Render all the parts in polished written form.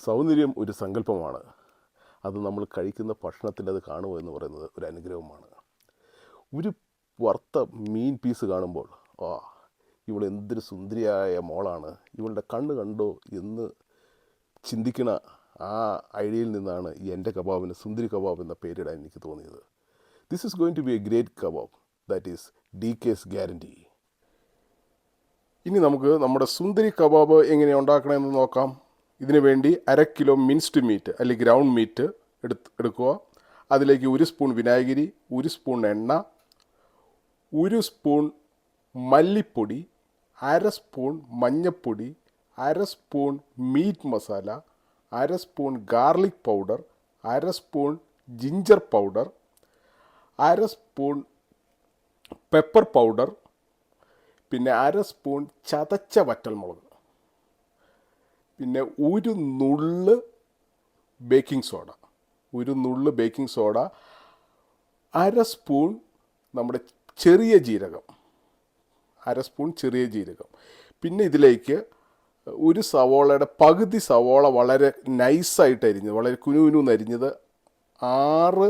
സൗന്ദര്യം ഒരു സങ്കല്പമാണ്. അത് നമ്മൾ കഴിക്കുന്ന ഭക്ഷണത്തിൽ അത് കാണുക എന്ന് പറയുന്നത് ഒരു അനുഗ്രഹമാണ്. ഒരു വറുത്ത മീൻ പീസ് കാണുമ്പോൾ ഇവൾ എന്തൊരു സുന്ദരിയായ മോളാണ്, ഇവളുടെ കണ്ണ് കണ്ടോ എന്ന് ചിന്തിക്കണ ആ ഐഡിയയിൽ നിന്നാണ് ഈ എൻ്റെ കബാബിന് സുന്ദരി കബാബ് എന്ന പേരിടാൻ എനിക്ക് തോന്നിയത്. This is going to be a great kebab, that is DK's guarantee. ഇനി നമുക്ക് നമ്മുടെ സുന്ദരി കബാബ് എങ്ങനെ ഉണ്ടാക്കണമെന്ന് നോക്കാം. ഇതിനു വേണ്ടി 1/2 കിലോ മിൻസ്ഡ് മീറ്റ് അല്ലെങ്കിൽ ഗ്രൗണ്ട് മീറ്റ് എടുക്കുക. അതിലേക്ക് 1 സ്പൂൺ വിനാഗിരി, 1 സ്പൂൺ എണ്ണ, 1 സ്പൂൺ മല്ലിപ്പൊടി, 1/2 സ്പൂൺ മഞ്ഞൾപ്പൊടി, 1/2 spoon meat masala, 1/2 spoon garlic powder, 1/2 spoon ginger powder, 1/2 spoon pepper powder, പിന്നെ 1/2 സ്പൂൺ ചതച്ച വറ്റൽമുളക്, പിന്നെ 1 നുള്ള് ബേക്കിംഗ് സോഡ, 1/2 സ്പൂൺ നമ്മുടെ ചെറിയ ജീരകം, 1/2 സ്പൂൺ ചെറിയ ജീരകം. പിന്നെ ഇതിലേക്ക് ഒരു സവോളയുടെ പകുതി സവോള വളരെ നൈസായിട്ട് അരിഞ്ഞത്, വളരെ കുനുകുനു അരിഞ്ഞത്, 6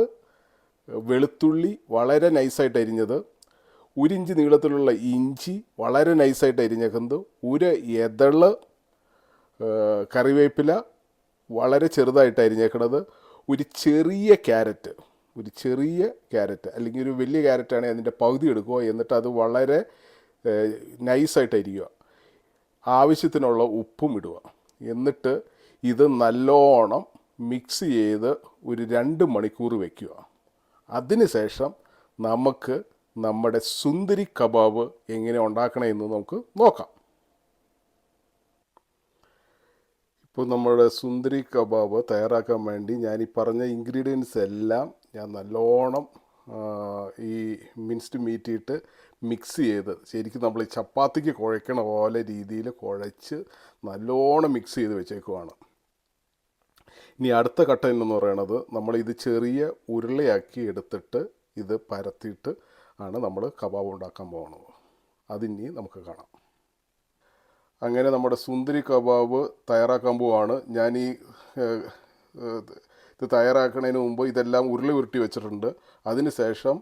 വെളുത്തുള്ളി വളരെ നൈസായിട്ട് അരിഞ്ഞത്, 1 ഇഞ്ച് നീളത്തിലുള്ള ഇഞ്ചി വളരെ നൈസായിട്ട് അരിഞ്ഞേക്കുന്നത്, 1 എതള് കറിവേപ്പില വളരെ ചെറുതായിട്ട് അരിഞ്ഞേക്കണത്, ഒരു ചെറിയ ക്യാരറ്റ് അല്ലെങ്കിൽ ഒരു വലിയ ക്യാരറ്റാണെങ്കിൽ അതിൻ്റെ പകുതി എടുക്കുക. എന്നിട്ട് അത് വളരെ നൈസായിട്ട് അരിയുക. ആവശ്യത്തിനുള്ള ഉപ്പും ഇടുക. എന്നിട്ട് ഇത് നല്ലോണം മിക്സ് ചെയ്ത് ഒരു 2 മണിക്കൂർ വയ്ക്കുക. അതിനുശേഷം നമുക്ക് നമ്മുടെ സുന്ദരി കബാബ് എങ്ങനെ ഉണ്ടാക്കണമെന്ന് നമുക്ക് നോക്കാം. ഇപ്പോൾ നമ്മുടെ സുന്ദരി കബാബ് തയ്യാറാക്കാൻ വേണ്ടി ഞാൻ ഈ പറഞ്ഞ ഇൻഗ്രീഡിയൻസ് എല്ലാം ഞാൻ നല്ലോണം ഈ മിൻസ്ഡ് മീറ്റ് ഇട്ട് മിക്സ് ചെയ്ത് ശരിക്കും നമ്മൾ ഈ ചപ്പാത്തിക്ക് കുഴക്കണ പോലെ രീതിയിൽ കുഴച്ച് നല്ലോണം മിക്സ് ചെയ്ത് വെച്ചേക്കുവാണ്. ഇനി അടുത്ത ഘട്ടം എന്ന് പറയണത് നമ്മളിത് ചെറിയ ഉരുളയാക്കി എടുത്തിട്ട് ഇത് പരത്തിയിട്ട് ആണ് നമ്മൾ കബാബ് ഉണ്ടാക്കാൻ പോകുന്നത്. അതിനി നമുക്ക് കാണാം. അങ്ങനെ നമ്മുടെ സുന്ദരി കബാബ് തയ്യാറാക്കാൻ പോവാണ്. ഞാൻ ഇത് തയ്യാറാക്കുന്നതിന് മുമ്പ് ഇതെല്ലാം ഉരുട്ടി വെച്ചിട്ടുണ്ട്. അതിന് ശേഷം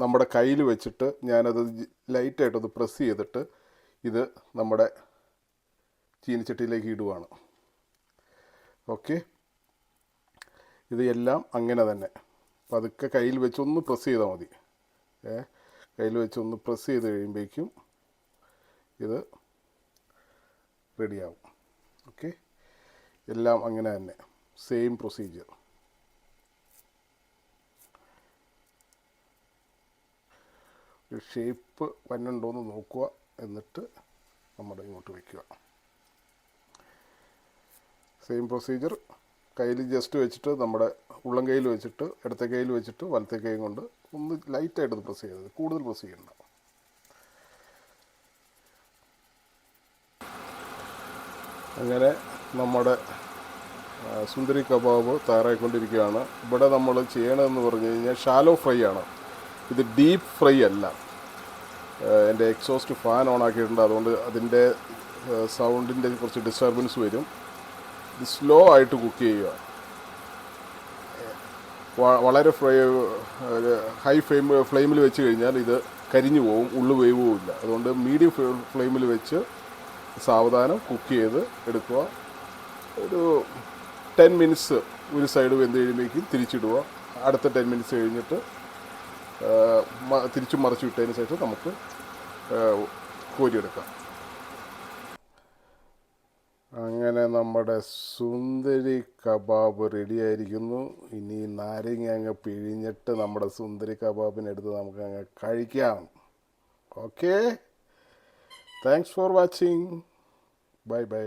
നമ്മുടെ കയ്യിൽ വെച്ചിട്ട് ഞാനത് ലൈറ്റായിട്ടൊന്ന് പ്രസ് ചെയ്തിട്ട് ഇത് നമ്മുടെ ചീനിച്ചട്ടിയിലേക്ക് ഇടുവാണ്. ഓക്കെ, ഇത് എല്ലാം അങ്ങനെ തന്നെ പതുക്കെ കയ്യിൽ വെച്ചൊന്ന് പ്രസ് ചെയ്താൽ മതി. കയ്യിൽ വെച്ചൊന്ന് പ്രസ് ചെയ്ത് കഴിയുമ്പോഴേക്കും ഇത് റെഡിയാവും. ഓക്കെ, എല്ലാം അങ്ങനെ തന്നെ സെയിം പ്രൊസീജിയർ. ഒരു ഷേപ്പ് വന്നുണ്ടോയെന്ന് നോക്കുക, എന്നിട്ട് നമ്മുടെ ഇങ്ങോട്ട് വയ്ക്കുക. Same procedure. കയ്യിൽ ജസ്റ്റ് വെച്ചിട്ട് നമ്മുടെ ഉള്ളം കയ്യിൽ വെച്ചിട്ട് ഇടത്തെ കയ്യിൽ വെച്ചിട്ട് വലത്തെ കൈ കൊണ്ട് ഒന്ന് ലൈറ്റായിട്ട് പ്രസ് ചെയ്തത്, കൂടുതൽ പ്രസ് ചെയ്യണ്ട. അങ്ങനെ നമ്മുടെ സുന്ദരി കബാബ് തയ്യാറായിക്കൊണ്ടിരിക്കുകയാണ്. ഇവിടെ നമ്മൾ ചെയ്യണമെന്ന് പറഞ്ഞു കഴിഞ്ഞാൽ ഷാലോ ഫ്രൈ ആണ്, ഇത് ഡീപ്പ് ഫ്രൈ അല്ല. എൻ്റെ എക്സോസ്റ്റ് ഫാൻ ഓൺ ആക്കിയിട്ടുണ്ട്, അതുകൊണ്ട് അതിൻ്റെ സൗണ്ടിൻ്റെ കുറച്ച് ഡിസ്റ്റർബൻസ് വരും. ഇത് സ്ലോ ആയിട്ട് കുക്ക് ചെയ്യുക. വളരെ ഹൈ ഫ്ലെയിമിൽ വെച്ച് കഴിഞ്ഞാൽ ഇത് കരിഞ്ഞു പോവും, ഉള്ളു വേവുമില്ല. അതുകൊണ്ട് മീഡിയം ഫ്ലെയിമിൽ വെച്ച് സാവധാനം കുക്ക് ചെയ്ത് എടുക്കുക. ഒരു 10 മിനിറ്റ്സ് ഒരു സൈഡ് വെന്ത് കഴിയുമ്പോഴേക്കും തിരിച്ചിടുക. അടുത്ത 10 മിനിറ്റ്സ് കഴിഞ്ഞിട്ട് തിരിച്ചും മറിച്ച് വിട്ടതിന് ശേഷം നമുക്ക് കോരിയെടുക്കാം. അങ്ങനെ നമ്മുടെ സുന്ദരി കബാബ് റെഡിയായിരിക്കുന്നു. ഇനി നാരങ്ങ അങ്ങ് പിഴിഞ്ഞിട്ട് നമ്മുടെ സുന്ദരി കബാബിനെടുത്ത് നമുക്ക് അങ്ങ് കഴിക്കാം. Okay, thanks for watching. Bye bye.